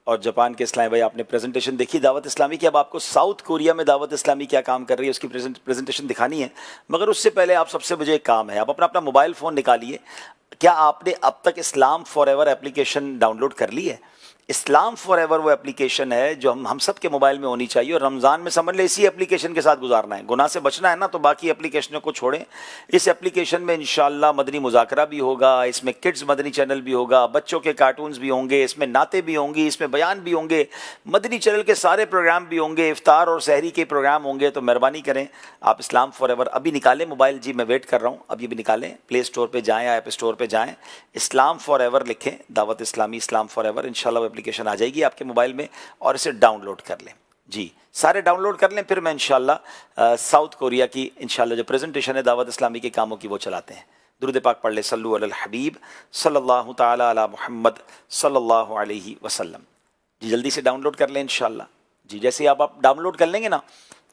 [SPEAKER 1] اور جاپان کے اسلامی بھائی, آپ نے پریزنٹیشن دیکھی دعوت اسلامی کی. اب آپ کو ساؤتھ کوریا میں دعوت اسلامی کیا کام کر رہی ہے اس کی پریزنٹیشن دکھانی ہے, مگر اس سے پہلے آپ سب سے مجھے ایک کام ہے, آپ اپنا موبائل فون نکالیے. کیا آپ نے اب تک Islam for ever application download کر لی ہے؟ اسلام فار ایور وہ اپلیکیشن ہے جو ہم سب کے موبائل میں ہونی چاہیے, اور رمضان میں سمجھ لیں اسی اپلیکیشن کے ساتھ گزارنا ہے. گناہ سے بچنا ہے نا, تو باقی اپلیکیشنوں کو چھوڑیں. اس اپلیکیشن میں انشاءاللہ مدنی مذاکرہ بھی ہوگا, اس میں کڈز مدنی چینل بھی ہوگا, بچوں کے کارٹونز بھی ہوں گے, اس میں نعتیں بھی ہوں گی, اس میں بیان بھی ہوں گے, مدنی چینل کے سارے پروگرام بھی ہوں گے, افطار اور سحری کے پروگرام ہوں گے. تو مہربانی کریں آپ اسلام فار ایور ابھی نکالیں موبائل. جی میں ویٹ کر رہا ہوں, اب یہ بھی نکالیں, پلے اسٹور پہ جائیں, ایپ اسٹور پہ جائیں, اسلام فار ایور لکھیں, دعوت اسلامی اسلام فار ایور, انشاءاللہ وہ اپلیکیشن آ جائے گی آپ کے موبائل میں, اور اسے ڈاؤن لوڈ کر لیں. جی سارے ڈاؤن لوڈ کر لیں. پھر میں انشاءاللہ ساؤتھ کوریا کی انشاءاللہ جو پریزنٹیشن ہے دعوت اسلامی کے کاموں کی وہ چلاتے ہیں. درود پاک پڑھ لیں, صلو علی الحبیب صلی اللہ تعالی علی محمد صلی اللہ علیہ وسلم. جی جلدی سے ڈاؤن لوڈ کر لیں انشاءاللہ. جی جیسے آپ ڈاؤن لوڈ کر لیں گے نا,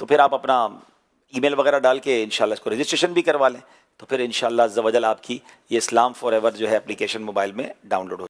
[SPEAKER 1] تو پھر آپ اپنا ای میل وغیرہ ڈال کے انشاءاللہ اس کو رجسٹریشن بھی کروا لیں, تو پھر انشاءاللہ عز و جل آپ کی یہ اسلام فار ایور جو ہے اپلیکیشن موبائل میں ڈاؤن لوڈ ہو